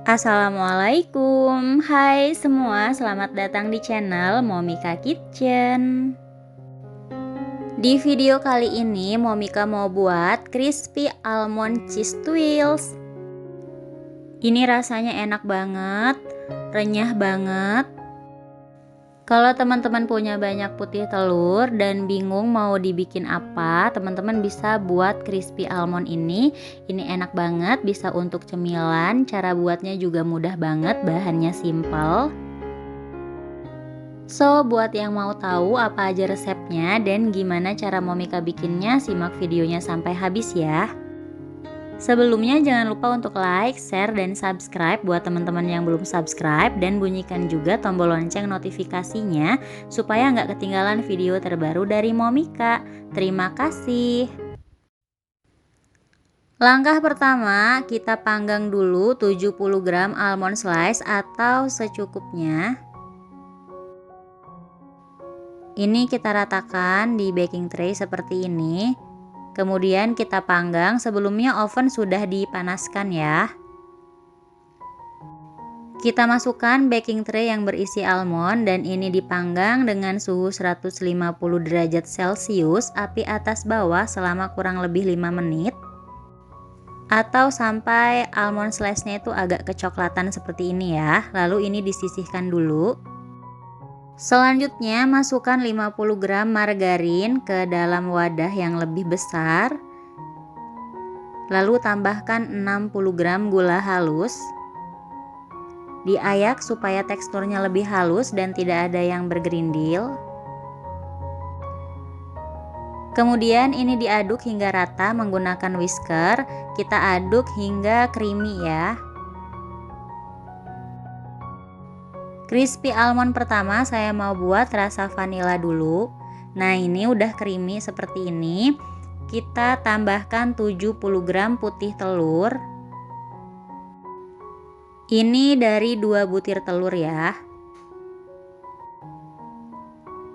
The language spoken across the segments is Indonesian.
Assalamualaikum, hai semua, selamat datang di channel Momika Kitchen. Di video kali ini Momika mau buat crispy almond cheese twirls. Ini rasanya enak banget, renyah banget. Kalau teman-teman punya banyak putih telur dan bingung mau dibikin apa, teman-teman bisa buat crispy almond ini. Ini enak banget, bisa untuk cemilan. Cara buatnya juga mudah banget, bahannya simple. So, buat yang mau tahu apa aja resepnya dan gimana cara Momika bikinnya, simak videonya sampai habis ya. Sebelumnya jangan lupa untuk like, share, dan subscribe buat teman-teman yang belum subscribe, dan bunyikan juga tombol lonceng notifikasinya supaya nggak ketinggalan video terbaru dari Momika. Terima kasih. Langkah pertama, kita panggang dulu 70 gram almond slice atau secukupnya. Ini kita ratakan di baking tray seperti ini. Kemudian kita panggang, sebelumnya oven sudah dipanaskan ya. Kita masukkan baking tray yang berisi almond dan ini dipanggang dengan suhu 150 derajat Celcius, api atas bawah selama kurang lebih 5 menit. Atau sampai almond slice-nya itu agak kecoklatan seperti ini ya. Lalu ini disisihkan dulu. Selanjutnya masukkan 50 gram margarin ke dalam wadah yang lebih besar. Lalu tambahkan 60 gram gula halus. Diayak supaya teksturnya lebih halus dan tidak ada yang bergerindil. Kemudian ini diaduk hingga rata menggunakan whisker. Kita aduk hingga creamy ya. Crispy almond pertama saya mau buat rasa vanilla dulu. Nah, ini udah creamy seperti ini. Kita tambahkan 70 gram putih telur. Ini dari 2 butir telur ya.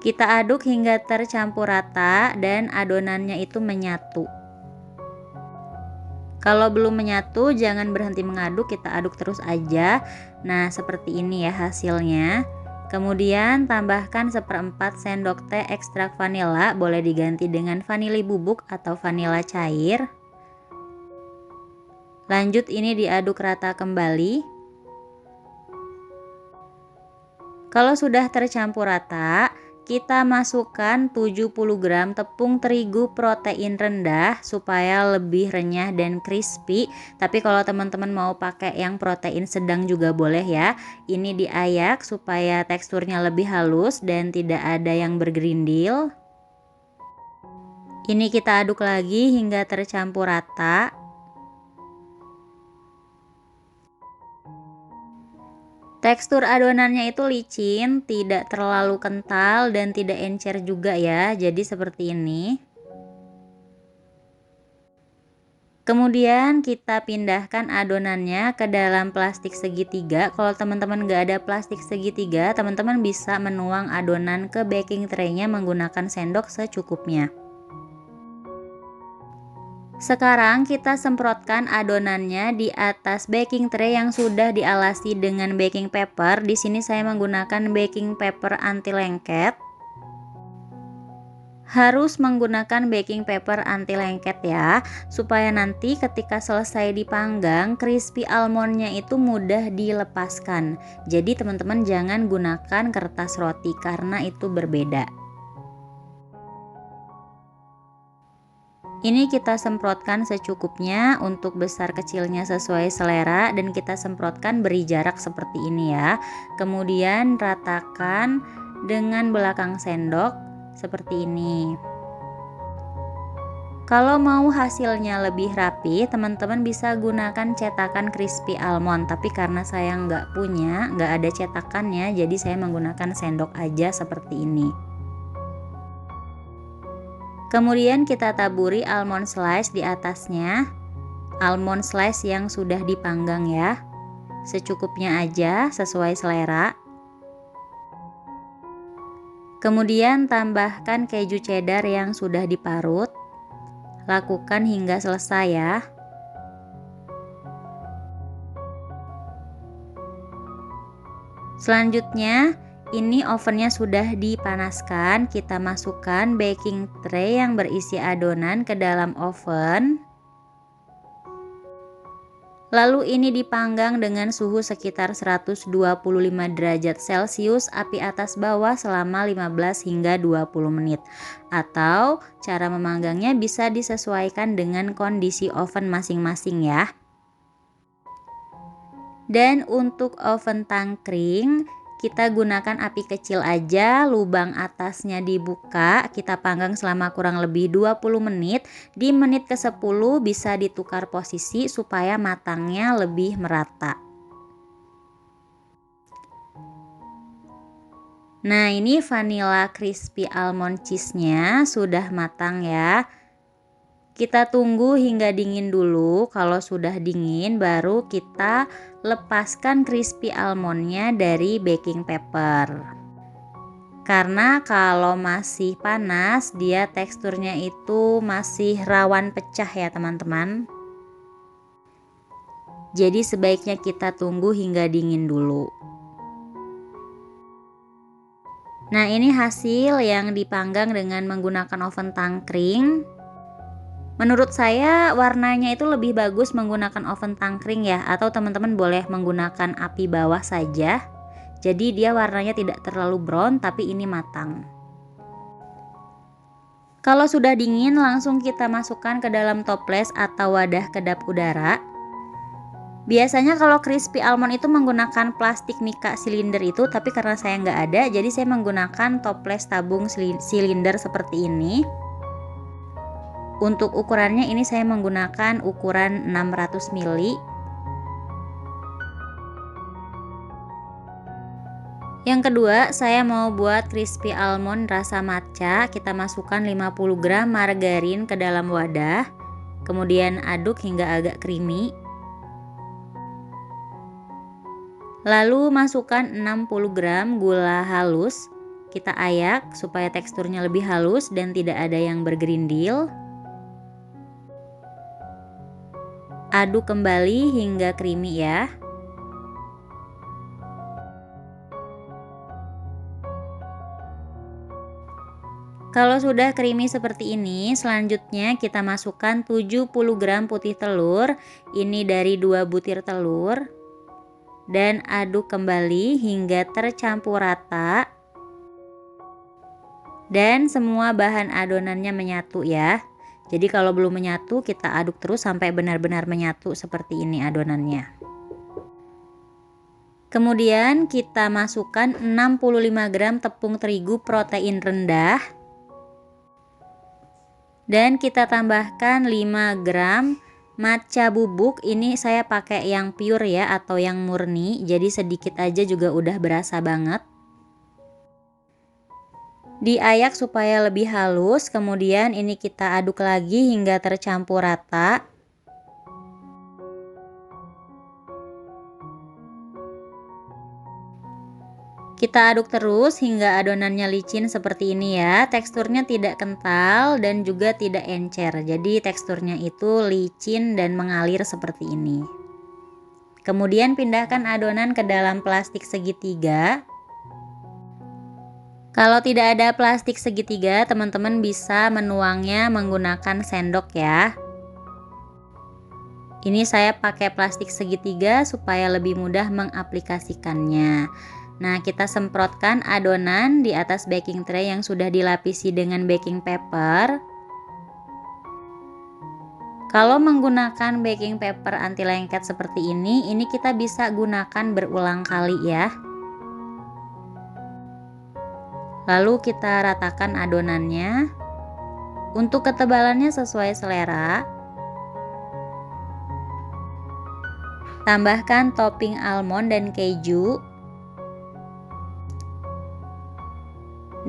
Kita aduk hingga tercampur rata dan adonannya itu menyatu. Kalau belum menyatu, jangan berhenti mengaduk, kita aduk terus aja. Nah, seperti ini ya hasilnya. Kemudian tambahkan 1/4 sendok teh ekstrak vanila, boleh diganti dengan vanili bubuk atau vanila cair. Lanjut ini diaduk rata kembali. Kalau sudah tercampur rata, kita masukkan 70 gram tepung terigu protein rendah supaya lebih renyah dan crispy. Tapi kalau teman-teman mau pakai yang protein sedang juga boleh ya. Ini diayak supaya teksturnya lebih halus dan tidak ada yang bergerindil. Ini kita aduk lagi hingga tercampur rata. Tekstur adonannya itu licin, tidak terlalu kental dan tidak encer juga ya, jadi seperti ini. Kemudian kita pindahkan adonannya ke dalam plastik segitiga. Kalau teman-teman nggak ada plastik segitiga, teman-teman bisa menuang adonan ke baking tray-nya menggunakan sendok secukupnya. Sekarang kita semprotkan adonannya di atas baking tray yang sudah dialasi dengan baking paper. Di sini saya menggunakan baking paper anti lengket. Harus menggunakan baking paper anti lengket ya, supaya nanti ketika selesai dipanggang, crispy almondnya itu mudah dilepaskan. Jadi teman-teman jangan gunakan kertas roti karena itu berbeda. Ini kita semprotkan secukupnya, untuk besar kecilnya sesuai selera, dan kita semprotkan beri jarak seperti ini ya. Kemudian ratakan dengan belakang sendok seperti ini. Kalau mau hasilnya lebih rapi, teman-teman bisa gunakan cetakan crispy almond. Tapi karena saya nggak ada cetakannya, jadi saya menggunakan sendok aja seperti ini. Kemudian kita taburi almond slice di atasnya. Almond slice yang sudah dipanggang ya. Secukupnya aja sesuai selera. Kemudian tambahkan keju cheddar yang sudah diparut. Lakukan hingga selesai ya. Selanjutnya, ini ovennya sudah dipanaskan. Kita masukkan baking tray yang berisi adonan ke dalam oven. Lalu ini dipanggang dengan suhu sekitar 125 derajat Celcius, api atas bawah selama 15 hingga 20 menit. Atau cara memanggangnya bisa disesuaikan dengan kondisi oven masing-masing ya. Dan untuk oven tangkring, kita gunakan api kecil aja, lubang atasnya dibuka, kita panggang selama kurang lebih 20 menit. Di menit ke-10 bisa ditukar posisi supaya matangnya lebih merata. Nah, ini vanilla crispy almond cheese-nya sudah matang ya. Kita tunggu hingga dingin dulu. Kalau sudah dingin baru kita lepaskan crispy almondnya dari baking paper. Karena kalau masih panas dia teksturnya itu masih rawan pecah ya teman-teman. Jadi sebaiknya kita tunggu hingga dingin dulu. Nah, ini hasil yang dipanggang dengan menggunakan oven tangkring. Menurut saya warnanya itu lebih bagus menggunakan oven tangkring ya, atau teman-teman boleh menggunakan api bawah saja. Jadi dia warnanya tidak terlalu brown tapi ini matang. Kalau sudah dingin langsung kita masukkan ke dalam toples atau wadah kedap udara. Biasanya kalau crispy almond itu menggunakan plastik mika silinder itu, tapi karena saya nggak ada jadi saya menggunakan toples tabung silinder seperti ini. Untuk ukurannya ini saya menggunakan ukuran 600 ml. Yang kedua, saya mau buat crispy almond rasa matcha. Kita masukkan 50 gram margarin ke dalam wadah. Kemudian aduk hingga agak creamy. Lalu masukkan 60 gram gula halus. Kita ayak supaya teksturnya lebih halus dan tidak ada yang bergerindil. Aduk kembali hingga creamy ya. Kalau sudah creamy seperti ini, selanjutnya kita masukkan 70 gram putih telur. Ini dari 2 butir telur. Dan aduk kembali hingga tercampur rata. Dan semua bahan adonannya menyatu ya. Jadi kalau belum menyatu kita aduk terus sampai benar-benar menyatu seperti ini adonannya. Kemudian kita masukkan 65 gram tepung terigu protein rendah. Dan kita tambahkan 5 gram matcha bubuk. Ini saya pakai yang pure ya atau yang murni. Jadi sedikit aja juga udah berasa banget. Diayak supaya lebih halus, kemudian ini kita aduk lagi hingga tercampur rata. Kita aduk terus hingga adonannya licin seperti ini ya. Teksturnya tidak kental dan juga tidak encer. Jadi teksturnya itu licin dan mengalir seperti ini. Kemudian pindahkan adonan ke dalam plastik segitiga. Kalau tidak ada plastik segitiga, teman-teman bisa menuangnya menggunakan sendok ya. Ini saya pakai plastik segitiga supaya lebih mudah mengaplikasikannya. Nah, kita semprotkan adonan di atas baking tray yang sudah dilapisi dengan baking paper. Kalau menggunakan baking paper anti lengket seperti ini kita bisa gunakan berulang kali ya. Lalu kita ratakan adonannya. Untuk ketebalannya sesuai selera. Tambahkan topping almond dan keju.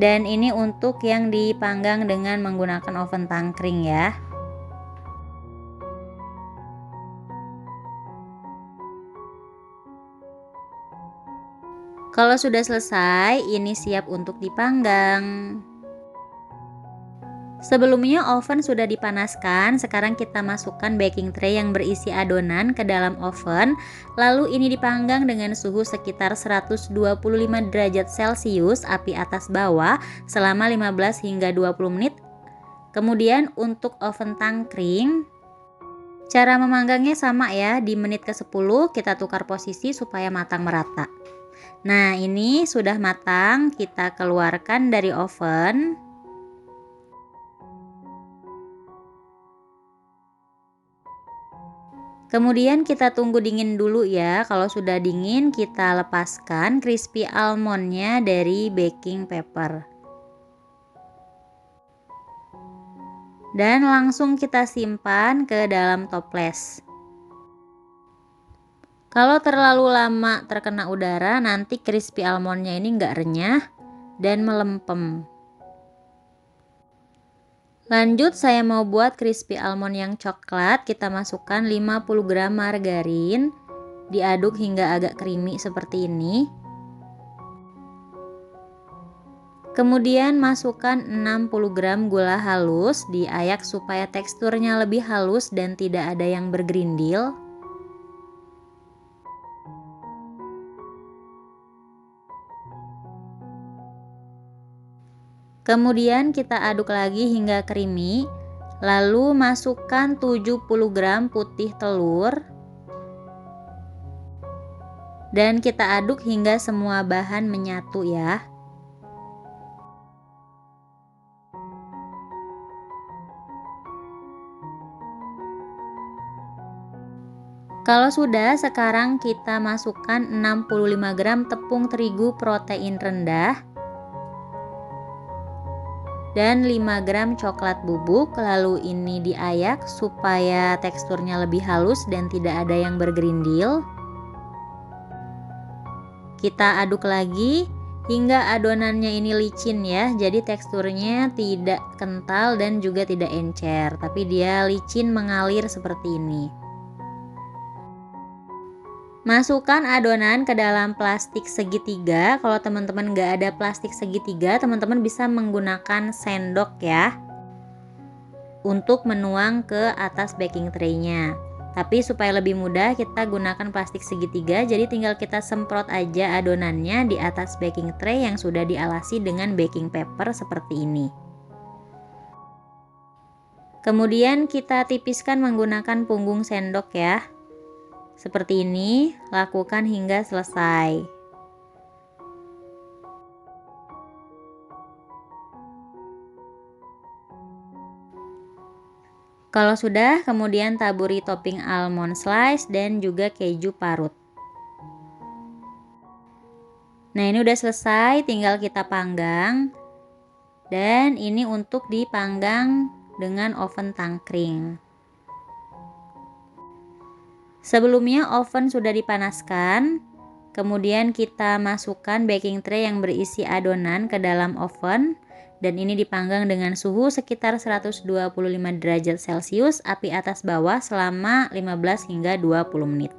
Dan ini untuk yang dipanggang dengan menggunakan oven tangkring ya. Kalau sudah selesai, ini siap untuk dipanggang. Sebelumnya oven sudah dipanaskan, sekarang kita masukkan baking tray yang berisi adonan ke dalam oven. Lalu ini dipanggang dengan suhu sekitar 125 derajat Celcius, api atas bawah selama 15 hingga 20 menit. Kemudian untuk oven tangkring, cara memanggangnya sama ya, di menit ke-10 kita tukar posisi supaya matang merata. Nah, ini sudah matang, kita keluarkan dari oven. Kemudian kita tunggu dingin dulu ya. Kalau sudah dingin kita lepaskan crispy almondnya dari baking paper. Dan langsung kita simpan ke dalam toples. Kalau terlalu lama terkena udara, nanti crispy almondnya ini nggak renyah dan melempem. Lanjut saya mau buat crispy almond yang coklat. Kita masukkan 50 gram margarin, diaduk hingga agak creamy seperti ini. Kemudian masukkan 60 gram gula halus, diayak supaya teksturnya lebih halus dan tidak ada yang bergerindil. Kemudian kita aduk lagi hingga creamy. Lalu masukkan 70 gram putih telur. Dan kita aduk hingga semua bahan menyatu ya. Kalau sudah, sekarang kita masukkan 65 gram tepung terigu protein rendah dan 5 gram coklat bubuk. Lalu ini diayak supaya teksturnya lebih halus dan tidak ada yang bergerindil. Kita aduk lagi hingga adonannya ini licin ya, jadi teksturnya tidak kental dan juga tidak encer, tapi dia licin mengalir seperti ini. Masukkan adonan ke dalam plastik segitiga. Kalau teman-teman nggak ada plastik segitiga, teman-teman bisa menggunakan sendok ya untuk menuang ke atas baking tray-nya. Tapi supaya lebih mudah kita gunakan plastik segitiga, jadi tinggal kita semprot aja adonannya di atas baking tray yang sudah dialasi dengan baking paper seperti ini. Kemudian kita tipiskan menggunakan punggung sendok ya. Seperti ini, lakukan hingga selesai. Kalau sudah, kemudian taburi topping almond slice dan juga keju parut. Nah, ini udah selesai, tinggal kita panggang. Dan ini untuk dipanggang dengan oven tangkring. Sebelumnya oven sudah dipanaskan, kemudian kita masukkan baking tray yang berisi adonan ke dalam oven dan ini dipanggang dengan suhu sekitar 125 derajat Celcius, api atas bawah selama 15 hingga 20 menit.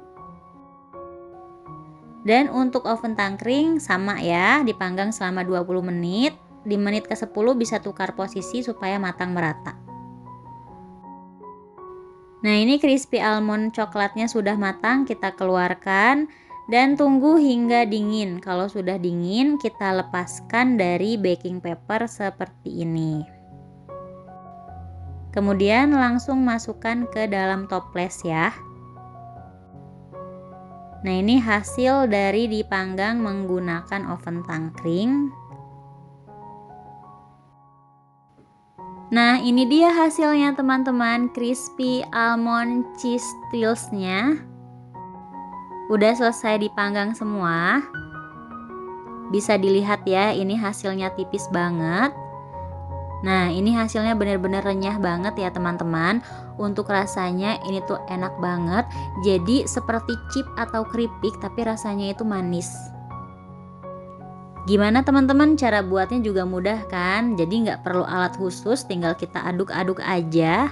Dan untuk oven tangkring sama ya, dipanggang selama 20 menit. Di menit ke-10 bisa tukar posisi supaya matang merata. Nah, ini crispy almond coklatnya sudah matang, kita keluarkan dan tunggu hingga dingin. Kalau sudah dingin, kita lepaskan dari baking paper seperti ini. Kemudian langsung masukkan ke dalam toples ya. Nah, ini hasil dari dipanggang menggunakan oven tangkring. Nah, ini dia hasilnya teman-teman, crispy almond cheese trills-nya. Udah selesai dipanggang semua. Bisa dilihat ya, ini hasilnya tipis banget. Nah, ini hasilnya benar-benar renyah banget ya teman-teman. Untuk rasanya ini tuh enak banget. Jadi seperti chip atau keripik tapi rasanya itu manis. Gimana teman-teman, cara buatnya juga mudah kan? Jadi nggak perlu alat khusus, tinggal kita aduk-aduk aja.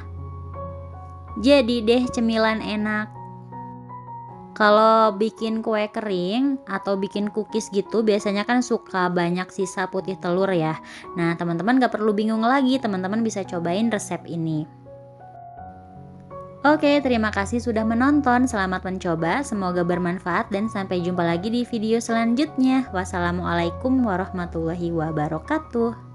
Jadi deh cemilan enak. Kalau bikin kue kering atau bikin cookies gitu biasanya kan suka banyak sisa putih telur ya. Nah, teman-teman gak perlu bingung lagi, teman-teman bisa cobain resep ini. Oke, terima kasih sudah menonton. Selamat mencoba, semoga bermanfaat dan sampai jumpa lagi di video selanjutnya. Wassalamualaikum warahmatullahi wabarakatuh.